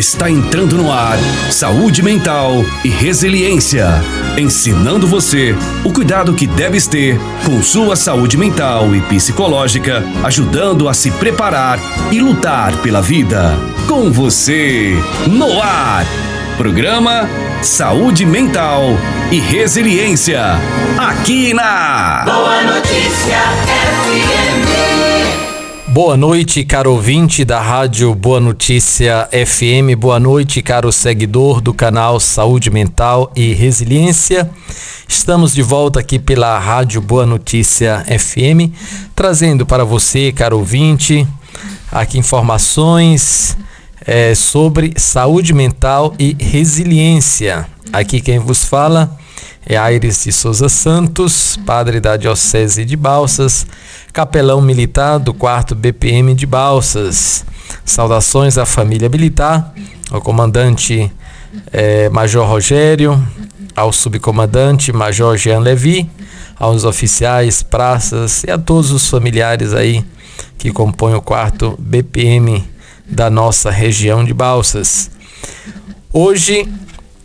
Está entrando no ar Saúde Mental e Resiliência, ensinando você o cuidado que deves ter com sua saúde mental e psicológica, ajudando a se preparar e lutar pela vida. Com você, no ar, programa Saúde Mental e Resiliência, aqui na Boa Notícia FM. Boa noite, caro ouvinte da Rádio Boa Notícia FM. Boa noite, caro seguidor do canal Saúde Mental e Resiliência. Estamos de volta aqui pela Rádio Boa Notícia FM, trazendo para você, caro ouvinte, aqui informações sobre saúde mental e resiliência. Aqui quem vos fala é Aires de Souza Santos, padre da Diocese de Balsas, capelão militar do 4º BPM de Balsas. Saudações à família militar, ao comandante Major Rogério, ao subcomandante Major Jean Levi, aos oficiais, praças e a todos os familiares aí que compõem o 4º BPM da nossa região de Balsas. Hoje,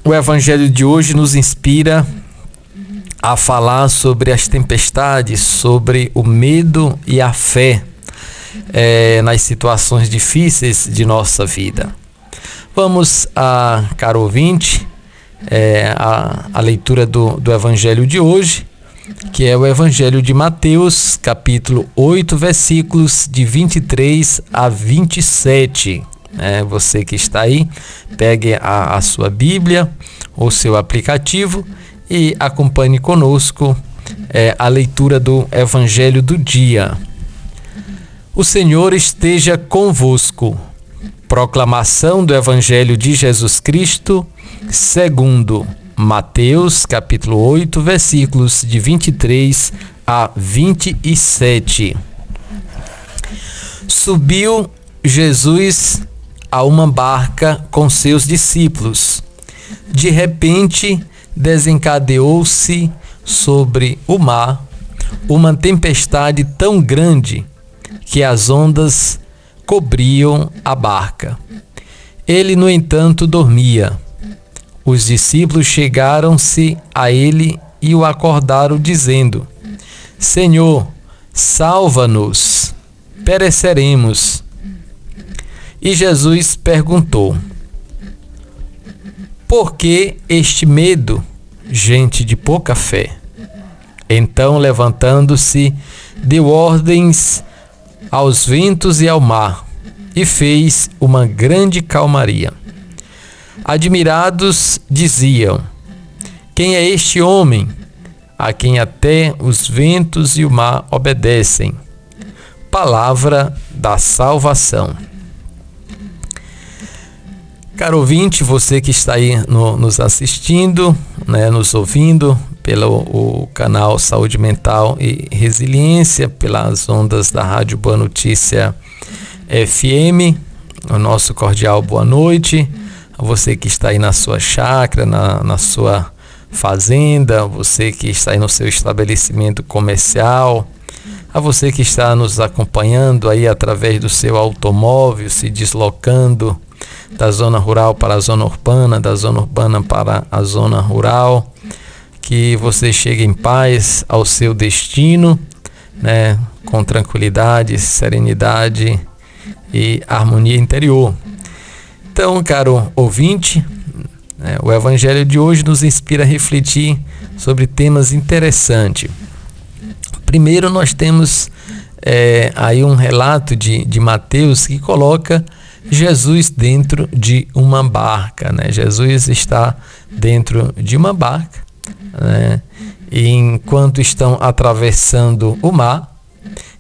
o evangelho de hoje nos inspira a falar sobre as tempestades, sobre o medo e a fé nas situações difíceis de nossa vida. Vamos, caro ouvinte, a leitura do evangelho de hoje, que é o evangelho de Mateus, capítulo 8, versículos de 23 a 27. Você que está aí, pegue a sua Bíblia ou seu aplicativo e acompanhe conosco a leitura do Evangelho do dia. O Senhor esteja convosco. Proclamação do Evangelho de Jesus Cristo, segundo Mateus, capítulo 8, versículos de 23 a 27. Subiu Jesus a uma barca com seus discípulos. De repente, desencadeou-se sobre o mar uma tempestade tão grande que as ondas cobriam a barca. Ele, no entanto, dormia. Os discípulos chegaram-se a ele e o acordaram, dizendo: Senhor, salva-nos, pereceremos. E Jesus perguntou: Por que este medo, gente de pouca fé? Então, levantando-se, deu ordens aos ventos e ao mar, e fez uma grande calmaria. Admirados, diziam: Quem é este homem, a quem até os ventos e o mar obedecem? Palavra da salvação. Caro ouvinte, você que está aí nos assistindo, nos ouvindo pelo canal Saúde Mental e Resiliência, pelas ondas da Rádio Boa Notícia FM, o nosso cordial boa noite. A você que está aí na sua chácara, na sua fazenda, você que está aí no seu estabelecimento comercial, a você que está nos acompanhando aí através do seu automóvel, se deslocando da zona rural para a zona urbana, da zona urbana para a zona rural, que você chegue em paz ao seu destino, com tranquilidade, serenidade e harmonia interior. Então, caro ouvinte, o evangelho de hoje nos inspira a refletir sobre temas interessantes. Primeiro, nós temos aí um relato de Mateus que coloca Jesus dentro de uma barca, Jesus está dentro de uma barca, e enquanto estão atravessando o mar,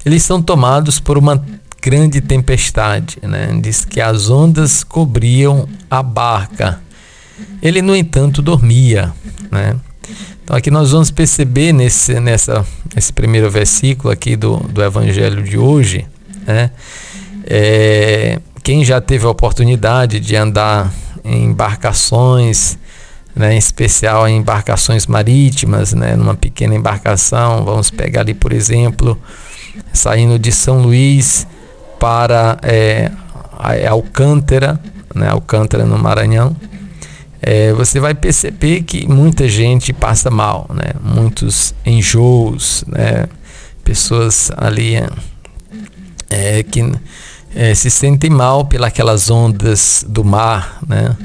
eles são tomados por uma grande tempestade, Diz que as ondas cobriam a barca. Ele, no entanto, dormia, Então aqui nós vamos perceber nesse primeiro versículo aqui do Evangelho de hoje, quem já teve a oportunidade de andar em embarcações, em especial em embarcações marítimas, numa pequena embarcação, vamos pegar ali, por exemplo, saindo de São Luís para Alcântara, né, Alcântara, no Maranhão, você vai perceber que muita gente passa mal, né? Muitos enjoos, né? Pessoas ali que se sentem mal pelas ondas do mar, né?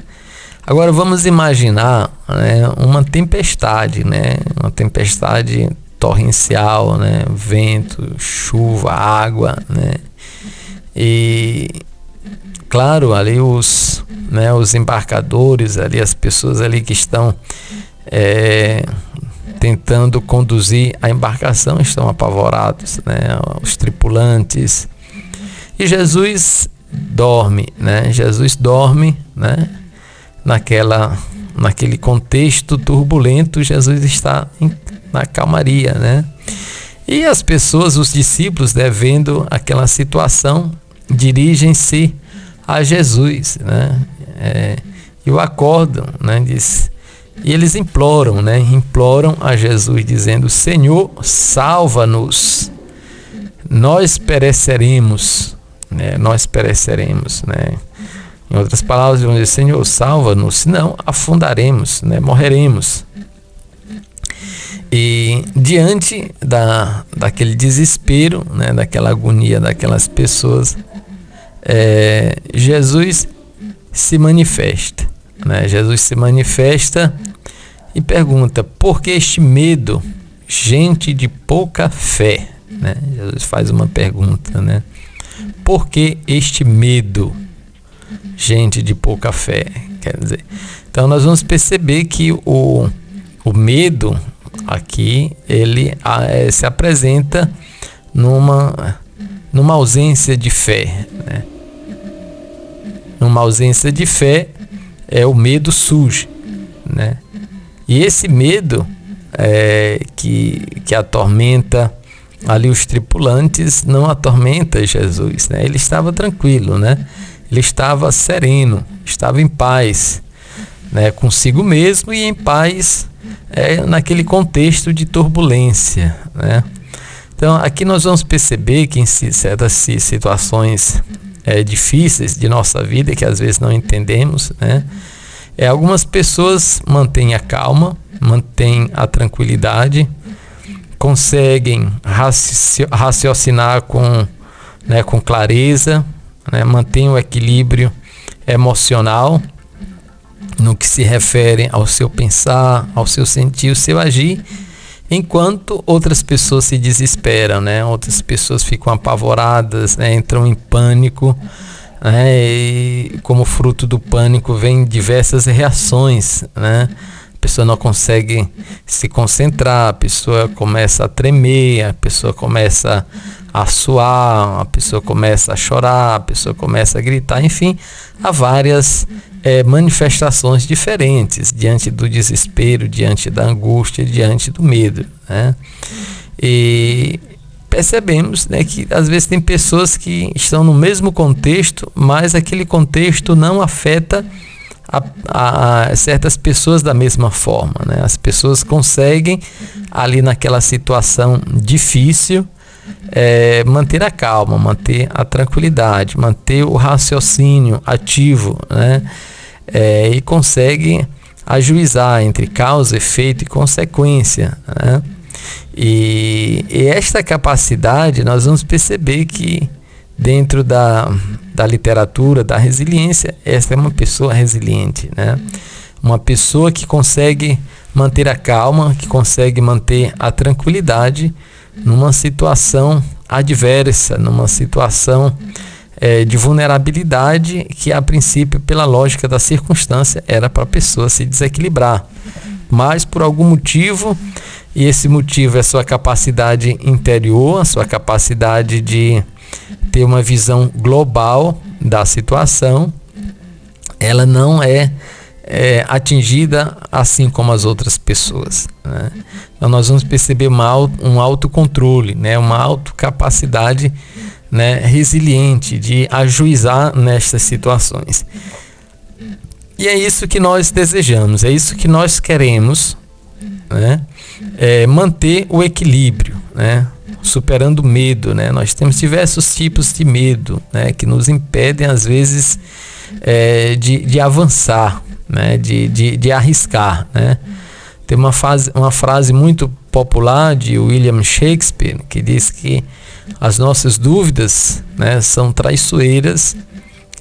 Agora vamos imaginar, né, uma tempestade, né? Uma tempestade torrencial, né? Vento, chuva, água, né? E claro, ali os embarcadores, ali as pessoas ali que estão tentando conduzir a embarcação estão apavorados, né? Os tripulantes. E Jesus dorme, né? Jesus dorme, né? Naquele contexto turbulento, Jesus está na calmaria, né? E as pessoas, os discípulos, né, vendo aquela situação, dirigem-se a Jesus, né? E o acordam, né? E eles imploram, né? Imploram a Jesus, dizendo: Senhor, salva-nos, nós pereceremos, né? Nós pereceremos, né? Em outras palavras, vão dizer: Senhor, salva-nos, senão afundaremos, né? Morreremos. E diante daquele desespero, né? Daquela agonia daquelas pessoas, Jesus se manifesta, né? Jesus se manifesta e pergunta: por que este medo, gente de pouca fé, né? Jesus faz uma pergunta, né? Por que este medo, gente de pouca fé? Quer dizer, então nós vamos perceber que o medo aqui, ele se apresenta numa ausência de fé, né? Numa ausência de fé, o medo surge, né? E esse medo que atormenta ali os tripulantes não atormenta Jesus, né? Ele estava tranquilo, né? Ele estava sereno, estava em paz, né? Consigo mesmo e em paz naquele contexto de turbulência, né? Então aqui nós vamos perceber que em certas situações difíceis de nossa vida, que às vezes não entendemos, né? Algumas pessoas mantêm a calma, mantêm a tranquilidade, conseguem raciocinar com clareza, né? Mantêm o equilíbrio emocional no que se refere ao seu pensar, ao seu sentir, ao seu agir, enquanto outras pessoas se desesperam, né? Outras pessoas ficam apavoradas, né? Entram em pânico, né? E como fruto do pânico vem diversas reações, né? A pessoa não consegue se concentrar, a pessoa começa a tremer, a pessoa começa a suar, a pessoa começa a chorar, a pessoa começa a gritar, enfim, há várias manifestações diferentes diante do desespero, diante da angústia, diante do medo, né? E percebemos, né, que às vezes tem pessoas que estão no mesmo contexto, mas aquele contexto não afeta a certas pessoas da mesma forma, né? As pessoas conseguem ali naquela situação difícil manter a calma, manter a tranquilidade, manter o raciocínio ativo, né? E consegue ajuizar entre causa, efeito e consequência, né? E esta capacidade nós vamos perceber que dentro da literatura da resiliência, essa é uma pessoa resiliente, né? Uma pessoa que consegue manter a calma, que consegue manter a tranquilidade numa situação adversa, numa situação de vulnerabilidade que a princípio, pela lógica da circunstância, era para a pessoa se desequilibrar, mas por algum motivo, e esse motivo é a sua capacidade interior, a sua capacidade de ter uma visão global da situação, ela não é atingida assim como as outras pessoas, né? Então nós vamos perceber um autocontrole, né? Uma autocapacidade, né, resiliente de ajuizar nestas situações. E é isso que nós desejamos, é isso que nós queremos, né? Manter o equilíbrio, né? Superando o medo, né? Nós temos diversos tipos de medo, né, que nos impedem às vezes de avançar, né? De arriscar, né? Tem uma frase muito popular de William Shakespeare que diz que as nossas dúvidas, né, são traiçoeiras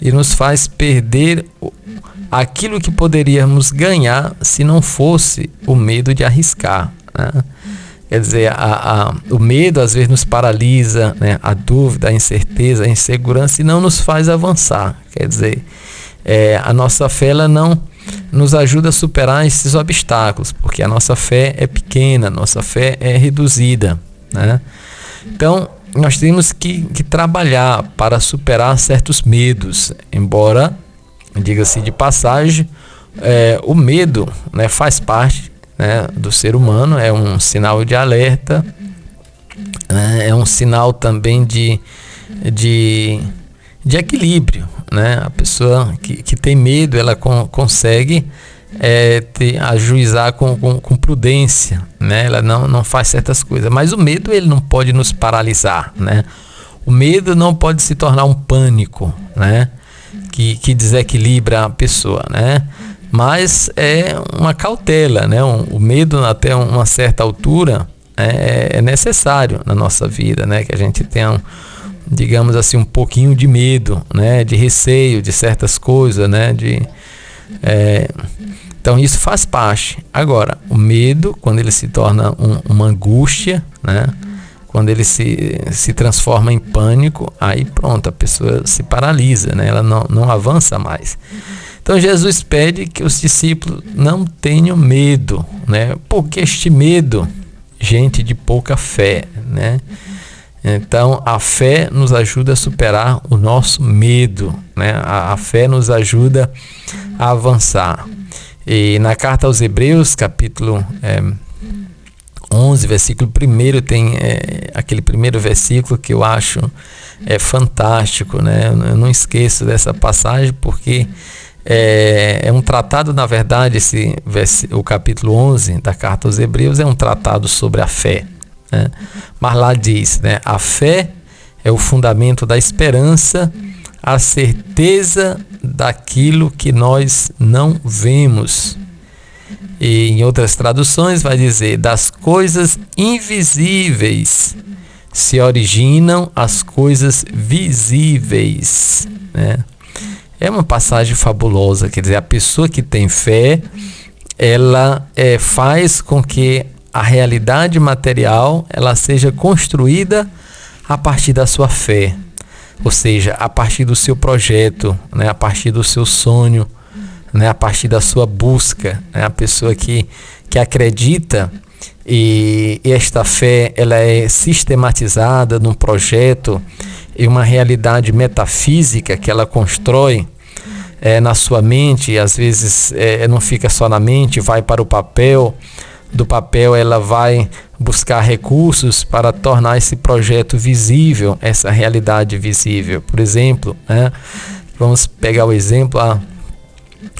e nos faz perder aquilo que poderíamos ganhar se não fosse o medo de arriscar, né? Quer dizer, o medo às vezes nos paralisa, né? A dúvida, a incerteza, a insegurança, e não nos faz avançar. Quer dizer, a nossa fé ela não nos ajuda a superar esses obstáculos, porque a nossa fé é pequena, a nossa fé é reduzida, né? Então, nós temos que trabalhar para superar certos medos, embora, diga-se de passagem, o medo, né, faz parte, né, do ser humano, é um sinal de alerta, né, é um sinal também de equilíbrio, né? A pessoa que tem medo, ela consegue ajuizar com prudência, né? Ela não faz certas coisas, mas o medo ele não pode nos paralisar, né? O medo não pode se tornar um pânico, né? Que desequilibra a pessoa, né? Mas é uma cautela, né? O medo até uma certa altura é necessário na nossa vida, né? Que a gente tenha digamos assim, um pouquinho de medo, né? De receio de certas coisas, né? Então isso faz parte. Agora, o medo, quando ele se torna uma angústia, né? Quando ele se transforma em pânico, aí pronto, a pessoa se paralisa, né? Ela não avança mais. Então Jesus pede que os discípulos não tenham medo, né? Porque este medo, gente de pouca fé, né? Então a fé nos ajuda a superar o nosso medo, né? A fé nos ajuda a avançar. E na carta aos Hebreus, capítulo 11, versículo 1, tem aquele primeiro versículo que eu acho fantástico, né? Eu não esqueço dessa passagem porque é um tratado, na verdade, o capítulo 11 da carta aos Hebreus é um tratado sobre a fé, né? Mas lá diz, né? A fé é o fundamento da esperança, a certeza daquilo que nós não vemos. E em outras traduções vai dizer, das coisas invisíveis se originam as coisas visíveis, né? É uma passagem fabulosa, quer dizer, a pessoa que tem fé, ela faz com que a realidade material ela seja construída a partir da sua fé, ou seja, a partir do seu projeto, né? A partir do seu sonho, né? A partir da sua busca, né? A pessoa que acredita e esta fé ela é sistematizada num projeto e uma realidade metafísica que ela constrói na sua mente, e às vezes não fica só na mente, vai para o papel. Do papel ela vai buscar recursos para tornar esse projeto visível, essa realidade visível. Por exemplo, né? Vamos pegar o exemplo,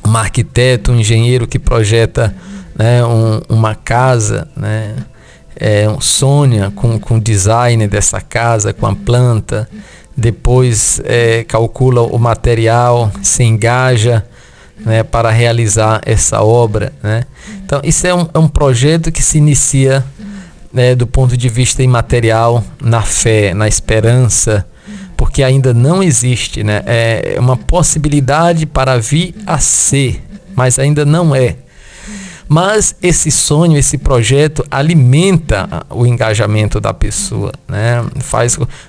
um arquiteto, um engenheiro que projeta, né, uma casa, né? Sonha com o design dessa casa, com a planta, depois calcula o material, se engaja, né, para realizar essa obra, né? Então isso é um projeto que se inicia, né, do ponto de vista imaterial, na fé, na esperança, porque ainda não existe, né? É uma possibilidade para vir a ser, mas ainda não é. Mas esse sonho, esse projeto alimenta o engajamento da pessoa, né?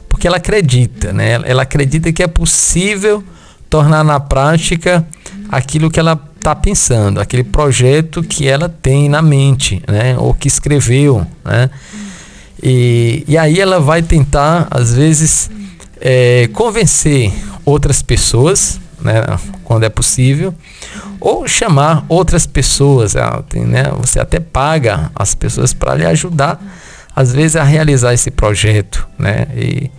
Porque ela acredita, né? Ela acredita que é possível tornar na prática aquilo que ela está pensando, aquele projeto que ela tem na mente, né? Ou que escreveu, né? E aí ela vai tentar, às vezes, convencer outras pessoas, né? Quando é possível, ou chamar outras pessoas, né? Você até paga as pessoas para lhe ajudar, às vezes, a realizar esse projeto, né? E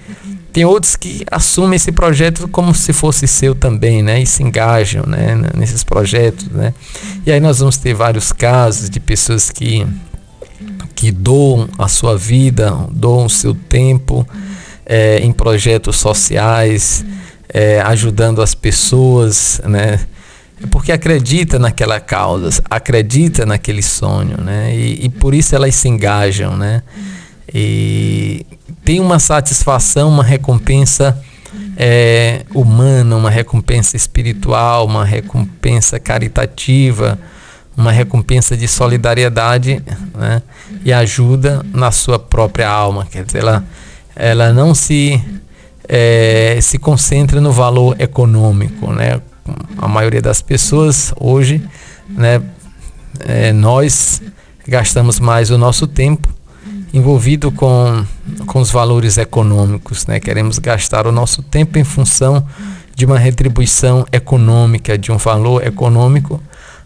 tem outros que assumem esse projeto como se fosse seu também, né? E se engajam, né, nesses projetos, né? E aí nós vamos ter vários casos de pessoas que doam a sua vida, doam o seu tempo em projetos sociais, ajudando as pessoas, né? Porque acredita naquela causa, acredita naquele sonho, né? E por isso elas se engajam, né? E tem uma satisfação, uma recompensa humana, uma recompensa espiritual, uma recompensa caritativa, uma recompensa de solidariedade, né? E ajuda na sua própria alma. Quer dizer, ela não se concentra no valor econômico, né? A maioria das pessoas hoje, né, nós gastamos mais o nosso tempo envolvido com os valores econômicos, né? Queremos gastar o nosso tempo em função de uma retribuição econômica, de um valor econômico.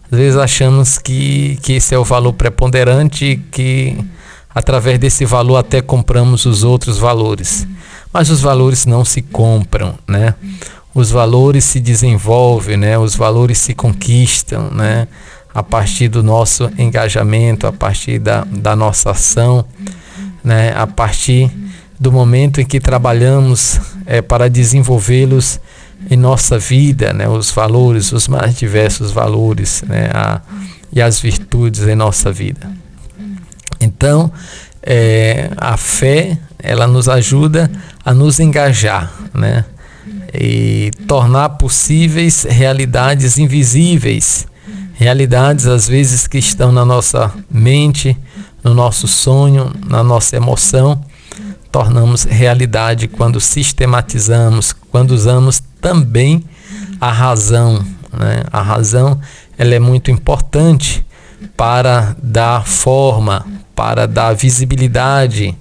Às vezes achamos que esse é o valor preponderante, que através desse valor até compramos os outros valores. Mas os valores não se compram, né? Os valores se desenvolvem, né? Os valores se conquistam, né? A partir do nosso engajamento, a partir da nossa ação, né? A partir do momento em que trabalhamos para desenvolvê-los em nossa vida, né? Os valores, os mais diversos valores, né? E as virtudes em nossa vida. Então, a fé, ela nos ajuda a nos engajar, né? E tornar possíveis realidades invisíveis, realidades às vezes que estão na nossa mente, no nosso sonho, na nossa emoção. Tornamos realidade quando sistematizamos, quando usamos também a razão, né? A razão, ela é muito importante para dar forma, para dar visibilidade,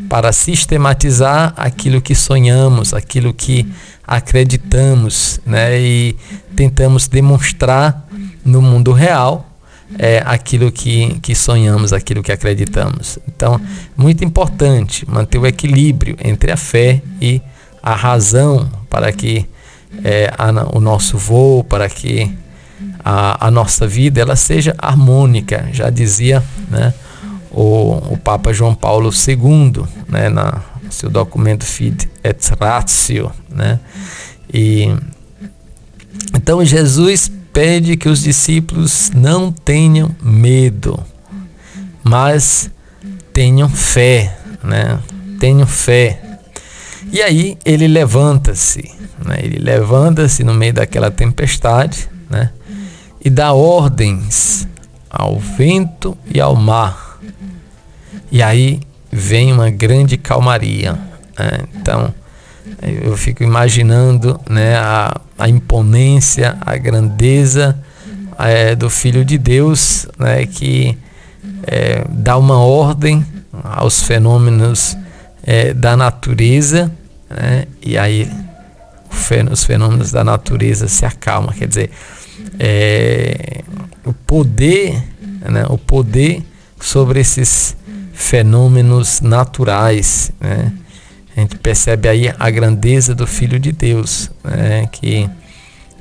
para sistematizar aquilo que sonhamos, aquilo que acreditamos, né? E tentamos demonstrar no mundo real aquilo que sonhamos, aquilo que acreditamos. Então, muito importante manter o equilíbrio entre a fé e a razão para que o nosso voo, para que a nossa vida ela seja harmônica. Já dizia, né, o Papa João Paulo II, né, no seu documento Fides et Ratio, né? E então Jesus pede que os discípulos não tenham medo, mas tenham fé, né? Tenham fé. E aí ele levanta-se, né? Ele levanta-se no meio daquela tempestade, né? E dá ordens ao vento e ao mar. E aí vem uma grande calmaria, né? Então eu fico imaginando, né, a imponência, a grandeza do Filho de Deus, né, que dá uma ordem aos fenômenos da natureza, né, e aí os fenômenos da natureza se acalmam. Quer dizer, o poder, né, o poder sobre esses fenômenos naturais, né? A gente percebe aí a grandeza do Filho de Deus, né?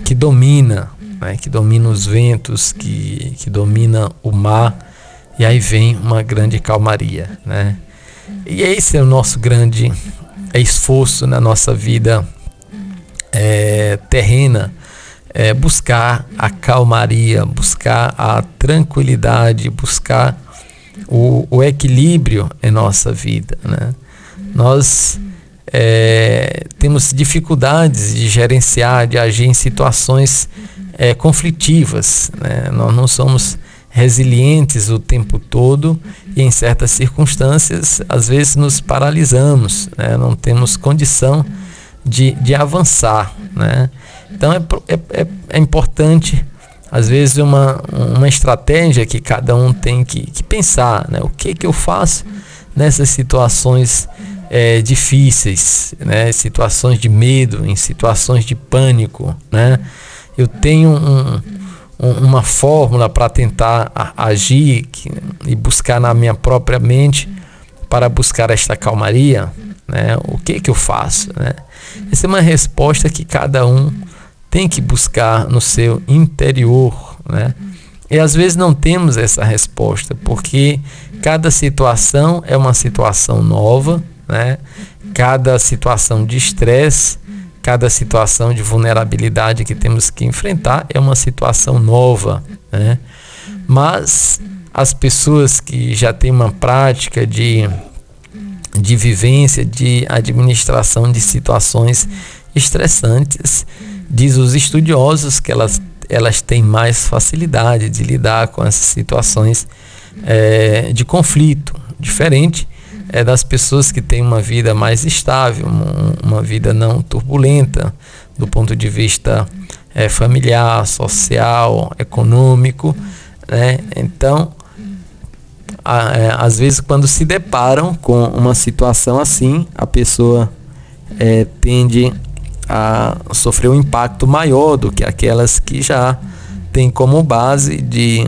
que domina, né? Que domina os ventos, que domina o mar, e aí vem uma grande calmaria, né? E esse é o nosso grande esforço na nossa vida terrena, buscar a calmaria, buscar a tranquilidade, buscar o equilíbrio em nossa vida, né? Nós temos dificuldades de gerenciar, de agir em situações conflitivas, né? Nós não somos resilientes o tempo todo e em certas circunstâncias às vezes nos paralisamos, né? Não temos condição de avançar, né? Então é importante às vezes uma estratégia que cada um tem que pensar, né? O que eu faço nessas situações difíceis, né? Situações de medo, em situações de pânico, né? Eu tenho uma fórmula para tentar agir e buscar na minha própria mente para buscar esta calmaria, né? O que eu faço, né? Essa é uma resposta que cada um tem que buscar no seu interior, né? E às vezes não temos essa resposta, porque cada situação é uma situação nova, né? Cada situação de estresse cada situação de vulnerabilidade que temos que enfrentar é uma situação nova, né? Mas as pessoas que já têm uma prática de vivência, de administração de situações estressantes, diz os estudiosos que elas têm mais facilidade de lidar com essas situações de conflito, diferente das pessoas que têm uma vida mais estável, uma vida não turbulenta do ponto de vista familiar, social, econômico, né? Então, às vezes, quando se deparam com uma situação assim, a pessoa tende a sofrer um impacto maior do que aquelas que já têm como base de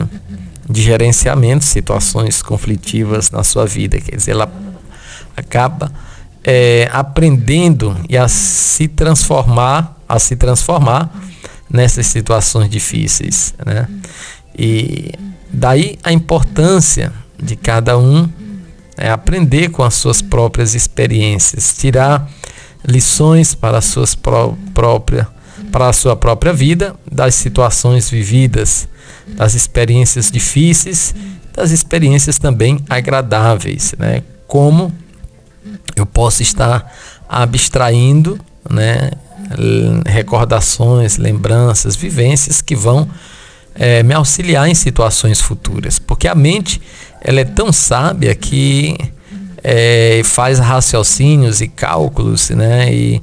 gerenciamento situações conflitivas na sua vida. Quer dizer, ela acaba aprendendo e a se transformar nessas situações difíceis, né? E daí a importância de cada um aprender com as suas próprias experiências, tirar lições para a sua própria vida, das situações vividas, das experiências difíceis, das experiências também agradáveis, né? Como eu posso estar abstraindo, né, recordações, lembranças, vivências que vão me auxiliar em situações futuras, porque a mente ela é tão sábia que faz raciocínios e cálculos, né, e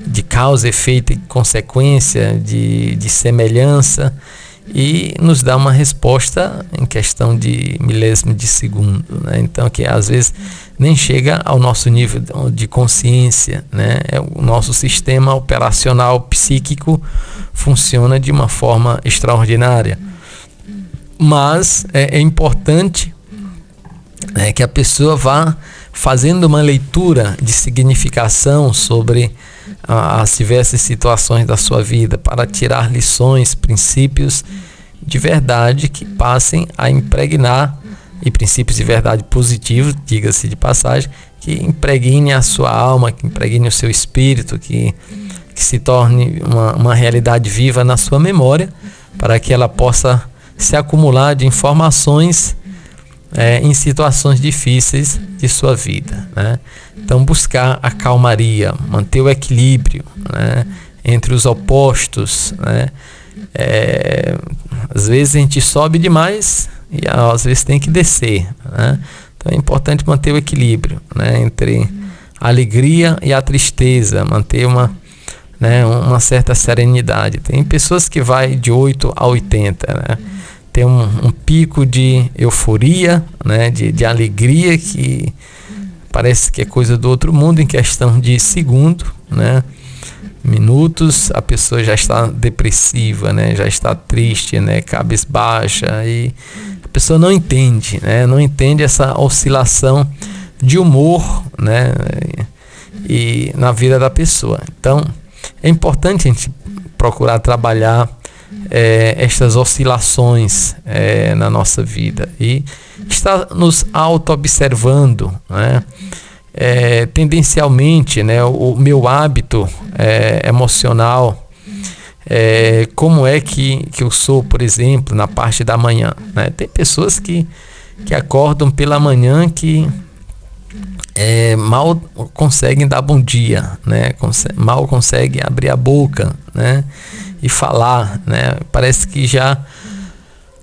de causa, efeito e consequência, de semelhança, e nos dá uma resposta em questão de milésimo de segundo, né? Então, que às vezes nem chega ao nosso nível de consciência, né? O nosso sistema operacional psíquico funciona de uma forma extraordinária, mas é importante que a pessoa vá fazendo uma leitura de significação sobre as diversas situações da sua vida, para tirar lições, princípios de verdade que passem a impregnar, e princípios de verdade positivos, diga-se de passagem, que impregne a sua alma, que impregne o seu espírito, que se torne uma realidade viva na sua memória, para que ela possa se acumular de informações em situações difíceis de sua vida, né? Então, buscar a calmaria, manter o equilíbrio, né, entre os opostos, né? Às vezes a gente sobe demais e às vezes tem que descer, né? Então é importante manter o equilíbrio, né, entre a alegria e a tristeza, manter uma certa serenidade. Tem pessoas que vai de 8 a 80, né? Tem um pico de euforia, né, de alegria, que parece que é coisa do outro mundo, em questão de segundo, né, minutos, a pessoa já está depressiva, né, já está triste, né, cabisbaixa, e a pessoa não entende, né, não entende essa oscilação de humor, né, e na vida da pessoa. Então, é importante a gente procurar trabalhar estas oscilações na nossa vida e estar nos auto-observando, né? Tendencialmente, né, o meu hábito emocional, como é que eu sou, por exemplo, na parte da manhã, né? Tem pessoas que acordam pela manhã que mal conseguem dar bom dia, né? Mal conseguem abrir a boca, né, e falar, né? Parece que já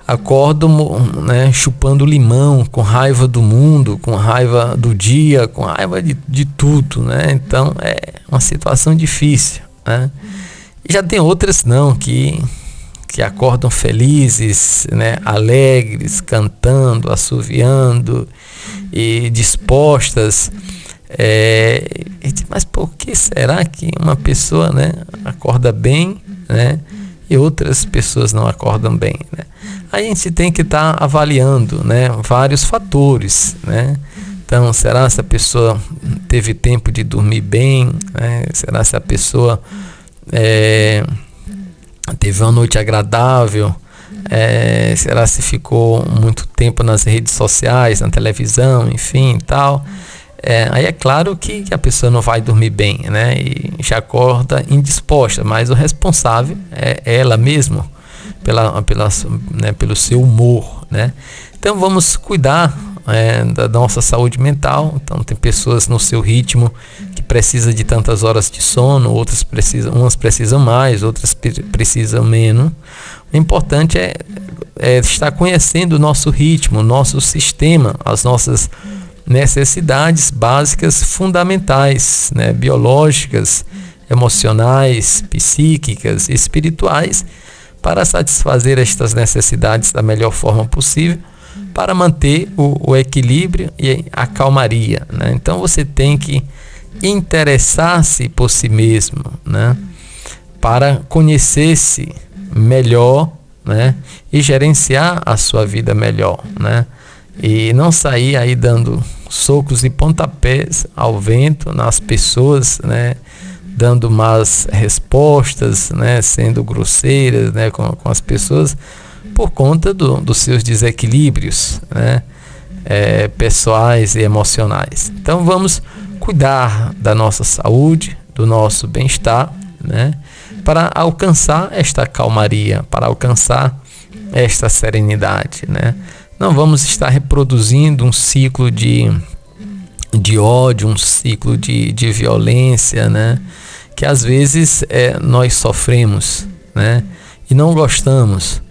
acordam, né, chupando limão, com raiva do mundo, com raiva do dia, com raiva de tudo, né? Então é uma situação difícil, né? E já tem outras não, que acordam felizes, né, alegres, cantando, assoviando e dispostas. Mas por que será que uma pessoa, né, acorda bem, né, e outras pessoas não acordam bem, né? Aí a gente tem que estar avaliando, né, vários fatores, né? Então, será se a pessoa teve tempo de dormir bem, né? Será se a pessoa teve uma noite agradável? Será se ficou muito tempo nas redes sociais, na televisão, enfim, tal? Aí é claro que a pessoa não vai dormir bem, né? E já acorda indisposta, mas o responsável é ela mesma, pelo seu humor, né? Então vamos cuidar da nossa saúde mental. Então tem pessoas no seu ritmo que precisam de tantas horas de sono, umas precisam mais, outras precisam menos. O importante é estar conhecendo o nosso ritmo, o nosso sistema, as nossas necessidades básicas fundamentais, né? Biológicas, emocionais, psíquicas, espirituais, para satisfazer estas necessidades da melhor forma possível, para manter o equilíbrio e a calmaria, né? Então você tem que interessar-se por si mesmo, né? Para conhecer-se melhor, né? E gerenciar a sua vida melhor, né? E não sair aí dando socos e pontapés ao vento nas pessoas, né? Dando más respostas, né? Sendo grosseiras, né? com as pessoas, por conta dos seus desequilíbrios, né? Pessoais e emocionais. Então vamos cuidar da nossa saúde, do nosso bem-estar, né? Para alcançar esta calmaria, para alcançar esta serenidade, né? Não vamos estar reproduzindo um ciclo de ódio, um ciclo de violência, né? Que às vezes nós sofremos, né? E não gostamos.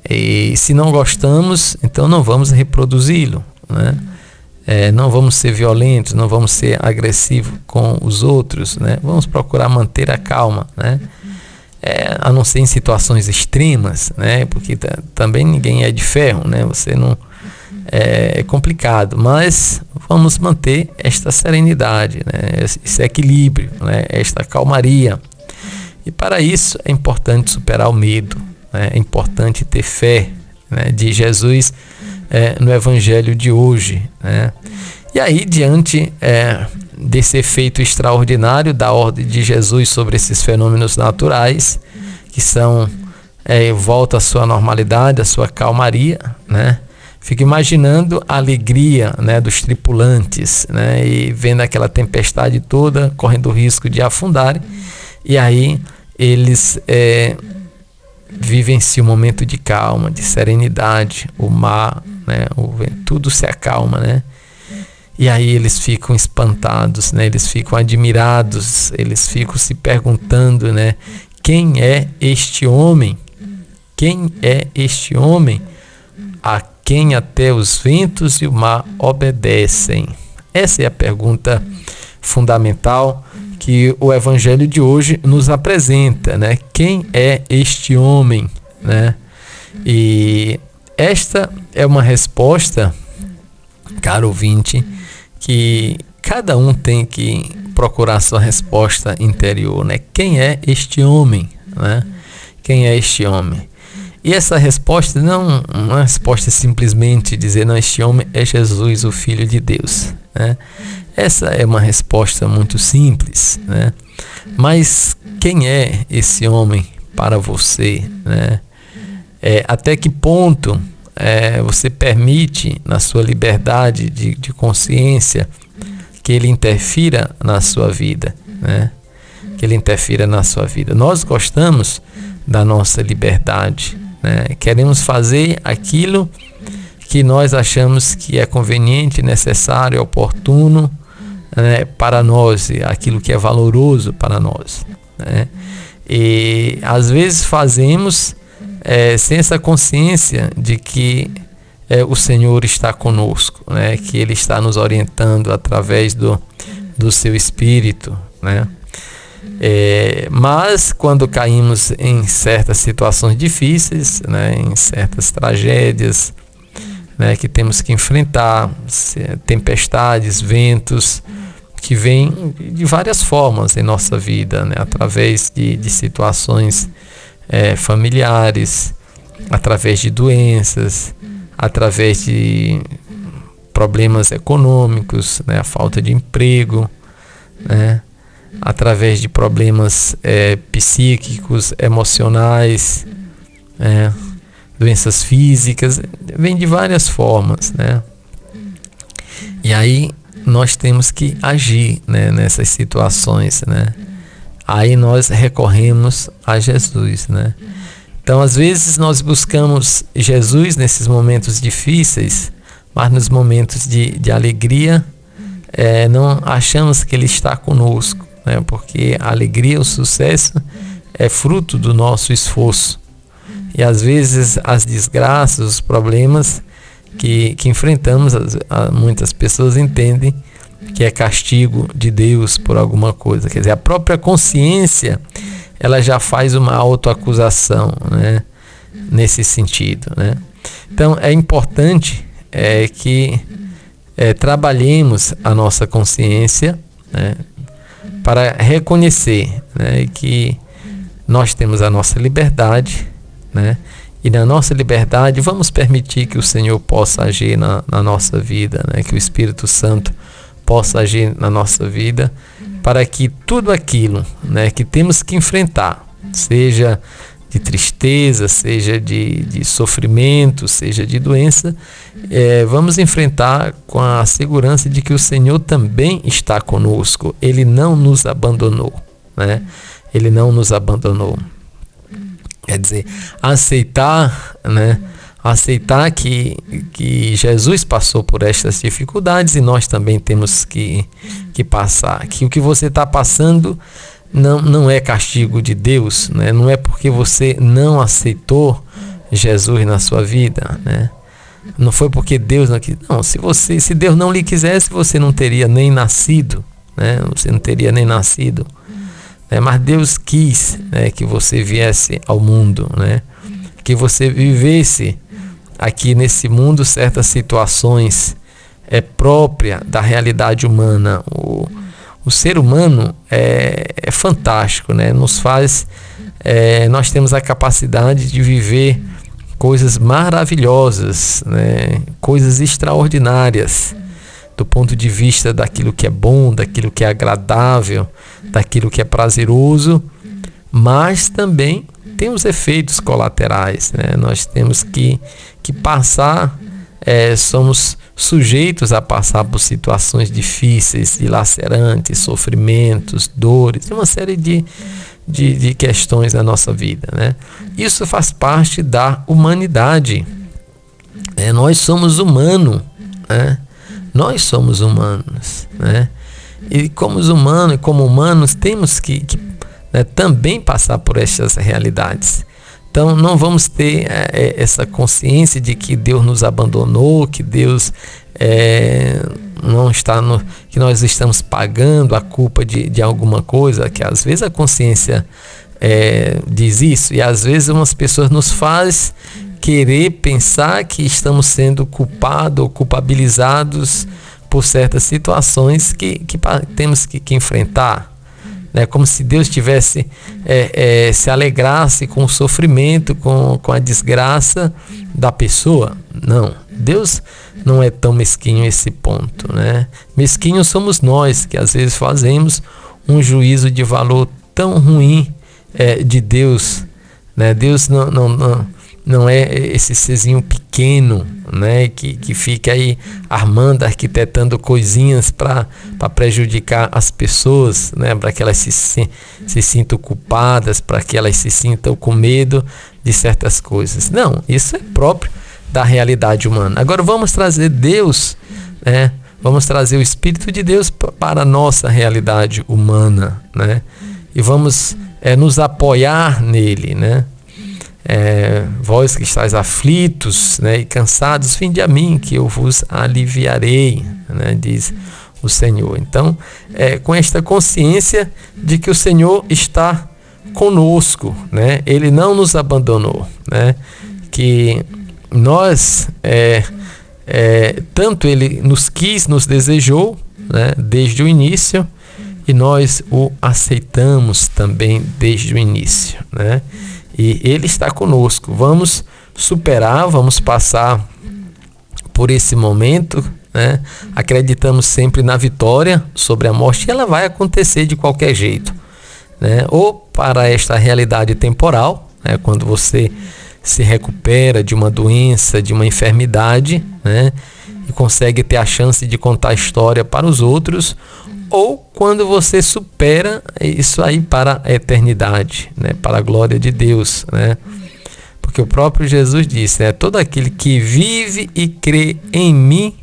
E se não gostamos, então não vamos reproduzi-lo, né? Não vamos ser violentos, não vamos ser agressivos com os outros, né? Vamos procurar manter a calma, né? A não ser em situações extremas, né? Porque também ninguém é de ferro, né? Você não é complicado, mas vamos manter esta serenidade, né? Esse equilíbrio, né? Esta calmaria. E para isso é importante superar o medo, né? É importante ter fé, né? De Jesus no Evangelho de hoje, né? E aí, diante desse efeito extraordinário da ordem de Jesus sobre esses fenômenos naturais, que são volta à sua normalidade, à sua calmaria, né? Fico imaginando a alegria, né, dos tripulantes, né? E vendo aquela tempestade toda, correndo o risco de afundarem, e aí eles vivenciam um momento de calma, de serenidade, o mar, né, tudo se acalma, né? E aí eles ficam espantados, né? Eles ficam admirados, eles ficam se perguntando, né? Quem é este homem? Quem é este homem a quem até os ventos e o mar obedecem? Essa é a pergunta fundamental que o Evangelho de hoje nos apresenta, né? Quem é este homem, né? E esta é uma resposta, caro ouvinte, que cada um tem que procurar sua resposta interior, né? Quem é este homem, né? Quem é este homem? E essa resposta não é uma resposta simplesmente dizer, não, este homem é Jesus, o Filho de Deus, né? Essa é uma resposta muito simples, né? Mas quem é esse homem para você, né? Até que ponto você permite, na sua liberdade de consciência, que ele interfira na sua vida, né? Que ele interfira na sua vida. Nós gostamos da nossa liberdade, né? Queremos fazer aquilo que nós achamos que é conveniente, necessário, oportuno, né, para nós, aquilo que é valoroso para nós, né? E às vezes fazemos sem essa consciência de que o Senhor está conosco, né? Que Ele está nos orientando através do seu Espírito, né? Mas quando caímos em certas situações difíceis, né? Em certas tragédias, né? Que temos que enfrentar, tempestades, ventos, que vêm de várias formas em nossa vida, né? Através de situações familiares, através de doenças, através de problemas econômicos, né? A falta de emprego, né? Através de problemas psíquicos, emocionais, doenças físicas, vem de várias formas, né? E aí nós temos que agir, né, nessas situações, né? Aí nós recorremos a Jesus, né? Então, às vezes nós buscamos Jesus nesses momentos difíceis, mas nos momentos de alegria, não achamos que Ele está conosco, né? Porque a alegria, o sucesso é fruto do nosso esforço. E às vezes as desgraças, os problemas que enfrentamos, muitas pessoas entendem que é castigo de Deus por alguma coisa. Quer dizer, a própria consciência, ela já faz uma autoacusação, né, nesse sentido, né? Então é importante que trabalhemos a nossa consciência, né, para reconhecer, né, que nós temos a nossa liberdade, né? E na nossa liberdade vamos permitir que o Senhor possa agir na nossa vida, né? Que o Espírito Santo possa agir na nossa vida, para que tudo aquilo, né, que temos que enfrentar, seja de tristeza, seja de sofrimento, seja de doença, vamos enfrentar com a segurança de que o Senhor também está conosco. Ele não nos abandonou, né? Ele não nos abandonou. Quer dizer, aceitar, né? Aceitar que Jesus passou por estas dificuldades e nós também temos que passar. Que o que você está passando não é castigo de Deus, né? Não é porque você não aceitou Jesus na sua vida, né? Não foi porque Deus não quis. Não, se Deus não lhe quisesse, você não teria nem nascido, né? Você não teria nem nascido. Mas Deus quis, né, que você viesse ao mundo, né? Que você vivesse aqui nesse mundo certas situações próprias da realidade humana. O ser humano é fantástico, né? Nos faz, nós temos a capacidade de viver coisas maravilhosas, né? Coisas extraordinárias, do ponto de vista daquilo que é bom, daquilo que é agradável, daquilo que é prazeroso, mas também tem os efeitos colaterais, né? Nós temos que passar, somos sujeitos a passar por situações difíceis, dilacerantes, sofrimentos, dores, uma série de questões na nossa vida, né? Isso faz parte da humanidade. Nós somos humanos, né? Nós somos humanos, né? E como humanos, temos que né, também passar por essas realidades. Então não vamos ter essa consciência de que Deus nos abandonou, que Deus não está que nós estamos pagando a culpa de alguma coisa, que às vezes a consciência diz isso, e às vezes umas pessoas nos fazem querer pensar que estamos sendo culpados ou culpabilizados por certas situações que temos que enfrentar, né? Como se Deus tivesse se alegrasse com o sofrimento, com a desgraça da pessoa. Não, Deus não é tão mesquinho a esse ponto, né? Mesquinhos somos nós, que às vezes fazemos um juízo de valor tão ruim de Deus, né? Deus não é esse serzinho pequeno, né, que fica aí armando, arquitetando coisinhas para prejudicar as pessoas, né, para que elas se sintam culpadas, para que elas se sintam com medo de certas coisas. Não, isso é próprio da realidade humana. Agora vamos trazer Deus, né, vamos trazer o Espírito de Deus para a nossa realidade humana, né, e vamos nos apoiar nele, né. Vós que estáis aflitos, né, e cansados, vinde a mim, que eu vos aliviarei, né, diz o Senhor. Então, com esta consciência de que o Senhor está conosco, né, Ele não nos abandonou, né, que nós, tanto Ele nos quis, nos desejou, né, desde o início, e nós o aceitamos também desde o início, né. E Ele está conosco. Vamos superar, vamos passar por esse momento, né? Acreditamos sempre na vitória sobre a morte, e ela vai acontecer de qualquer jeito, né? Ou para esta realidade temporal, né? Quando você se recupera de uma doença, de uma enfermidade, né? e consegue ter a chance de contar a história para os outros, ou quando você supera isso aí para a eternidade, né? Para a glória de Deus, né? Porque o próprio Jesus disse, né? Todo aquele que vive e crê em mim,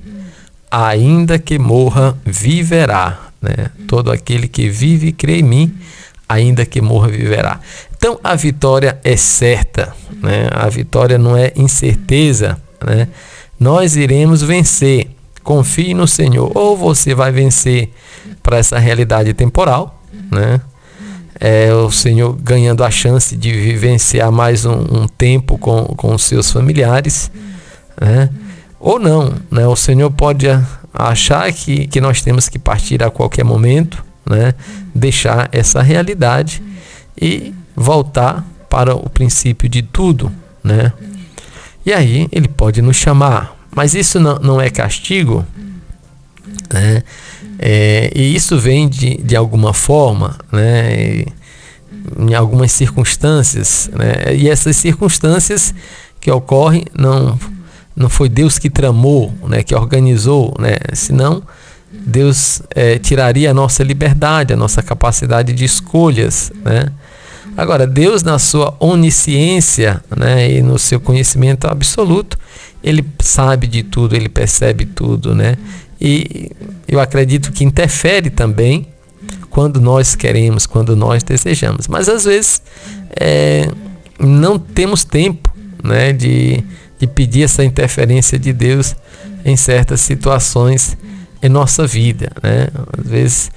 ainda que morra, viverá, né? Todo aquele que vive e crê em mim, ainda que morra, viverá. Então a vitória é certa, né? A vitória não é incerteza, né? Nós iremos vencer. Confie no Senhor. Ou você vai vencer para essa realidade temporal, né? O Senhor ganhando a chance de vivenciar mais um tempo com os seus familiares, né? Ou não, né? O Senhor pode achar que nós temos que partir a qualquer momento, né? Deixar essa realidade e voltar para o princípio de tudo, né? E aí ele pode nos chamar, mas isso não é castigo, né? E isso vem de alguma forma, né? Em algumas circunstâncias, né? E essas circunstâncias que ocorrem não foi Deus que tramou, né? Que organizou, né? Senão Deus tiraria a nossa liberdade, a nossa capacidade de escolhas, né? Agora, Deus, na sua onisciência, né, e no seu conhecimento absoluto, ele sabe de tudo, ele percebe tudo, né? E eu acredito que interfere também quando nós queremos, quando nós desejamos. Mas às vezes não temos tempo, né, de pedir essa interferência de Deus em certas situações em nossa vida, né? Às vezes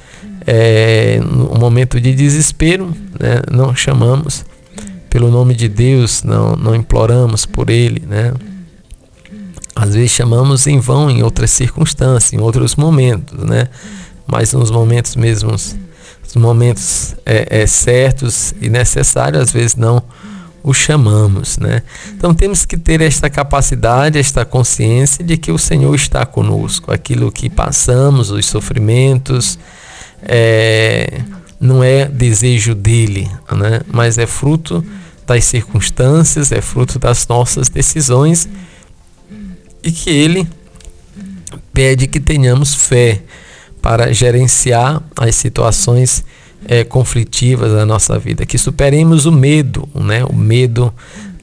no momento de desespero, né, não chamamos pelo nome de Deus, não imploramos por Ele, né? Às vezes chamamos em vão em outras circunstâncias, em outros momentos, né? Mas nos momentos mesmos, os momentos certos e necessários, às vezes não o chamamos, né? Então temos que ter esta capacidade, esta consciência de que o Senhor está conosco. Aquilo que passamos, os sofrimentos, não é desejo dele, né? Mas é fruto das circunstâncias, é fruto das nossas decisões, e que ele pede que tenhamos fé para gerenciar as situações conflitivas da nossa vida, que superemos o medo, né? O medo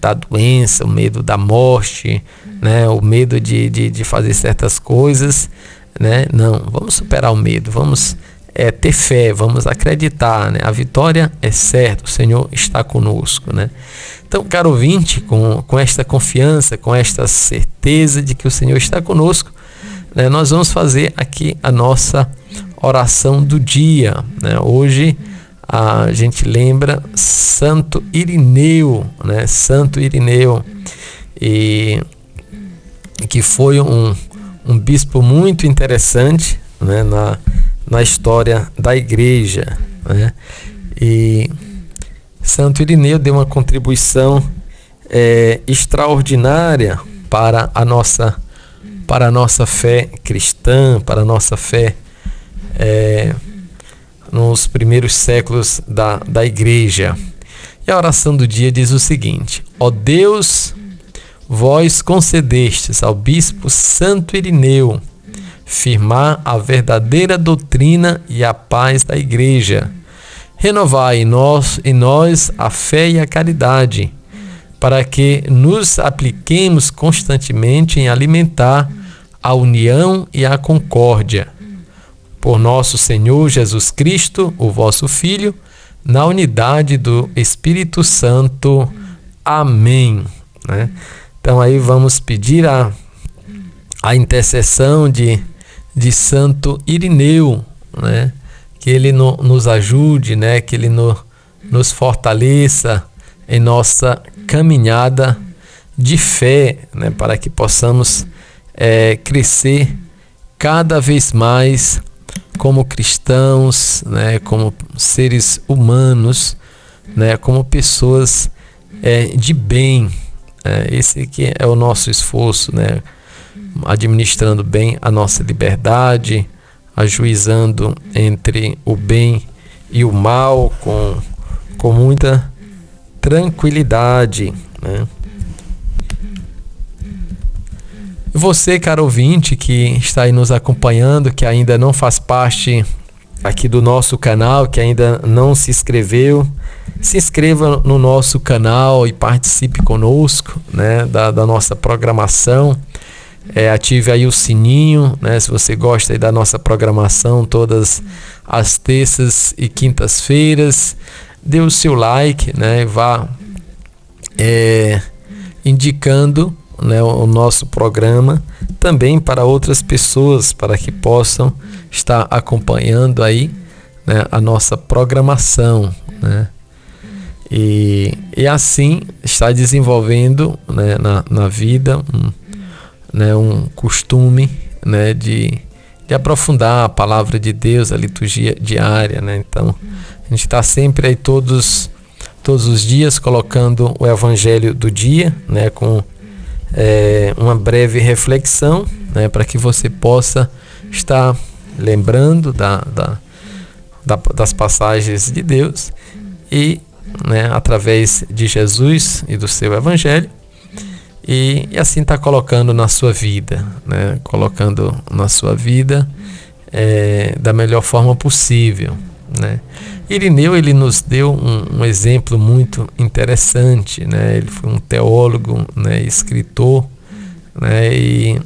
da doença, o medo da morte, né? O medo de fazer certas coisas, né? Não, vamos superar o medo, vamos ter fé, vamos acreditar, né? A vitória é certa, o Senhor está conosco, né? Então, caro ouvinte, com esta confiança, com esta certeza de que o Senhor está conosco, né, nós vamos fazer aqui a nossa oração do dia, né? Hoje a gente lembra Santo Irineu, né? Santo Irineu, e que foi um bispo muito interessante, né, na história da igreja, né? E Santo Irineu deu uma contribuição extraordinária para a nossa fé cristã, para a nossa fé nos primeiros séculos da igreja. E a oração do dia diz o seguinte: ó Deus, vós concedestes ao bispo Santo Irineu firmar a verdadeira doutrina e a paz da igreja. Renovai em nós a fé e a caridade, para que nos apliquemos constantemente em alimentar a união e a concórdia. Por nosso Senhor Jesus Cristo, o vosso Filho, na unidade do Espírito Santo. Amém. Né? Então aí vamos pedir a intercessão de Santo Irineu, né? Que ele nos ajude, né? Que ele nos fortaleça em nossa caminhada de fé, né? Para que possamos crescer cada vez mais como cristãos, né? Como seres humanos, né? Como pessoas de bem. Esse que é o nosso esforço, né? Administrando bem a nossa liberdade, ajuizando entre o bem e o mal com muita tranquilidade, né? Você, caro ouvinte, que está aí nos acompanhando, que ainda não faz parte aqui do nosso canal, que ainda não se inscreveu, se inscreva no nosso canal e participe conosco, né, da nossa programação. Ative aí o sininho, né, se você gosta aí da nossa programação, todas as terças e quintas-feiras. Dê o seu like, né, vá indicando, né, o nosso programa também para outras pessoas, para que possam estar acompanhando aí, né, a nossa programação, né, e assim está desenvolvendo, né, na vida um costume, né, de aprofundar a palavra de Deus, a liturgia diária, né? Então a gente está sempre aí todos os dias colocando o evangelho do dia, né, com uma breve reflexão, né, para que você possa estar lembrando das passagens de Deus e, né, através de Jesus e do seu evangelho, e assim está colocando na sua vida, né, da melhor forma possível, né. Irineu, ele nos deu um exemplo muito interessante, né? Ele foi um teólogo, né, escritor, né, e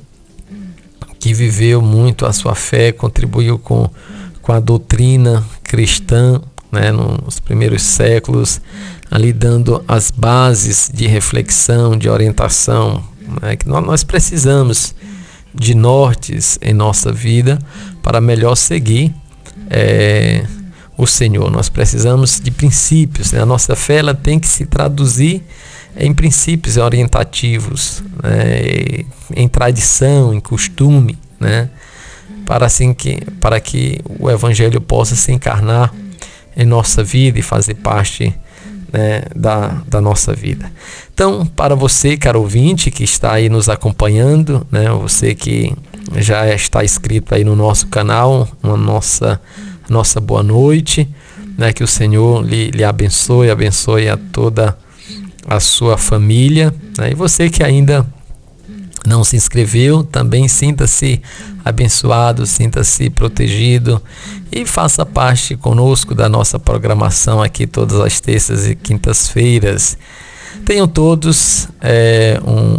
que viveu muito a sua fé, contribuiu com a doutrina cristã, né, nos primeiros séculos, ali dando as bases de reflexão, de orientação, né, que nós precisamos de nortes em nossa vida para melhor seguir o Senhor. Nós precisamos de princípios, né? A nossa fé, ela tem que se traduzir em princípios orientativos, né? Em tradição, em costume, né? Para que o Evangelho possa se encarnar em nossa vida e fazer parte, né, da nossa vida. Então, para você, caro ouvinte, que está aí nos acompanhando, né, você que já está inscrito aí no nosso canal, nossa boa noite, né, que o Senhor lhe abençoe a toda a sua família, né, e você que ainda não se inscreveu, também sinta-se abençoado, sinta-se protegido e faça parte conosco da nossa programação aqui todas as terças e quintas-feiras. Tenham todos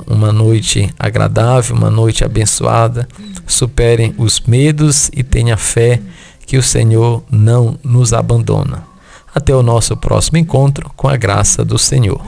uma noite agradável, uma noite abençoada, superem os medos e tenha fé que o Senhor não nos abandona. Até o nosso próximo encontro, com a graça do Senhor.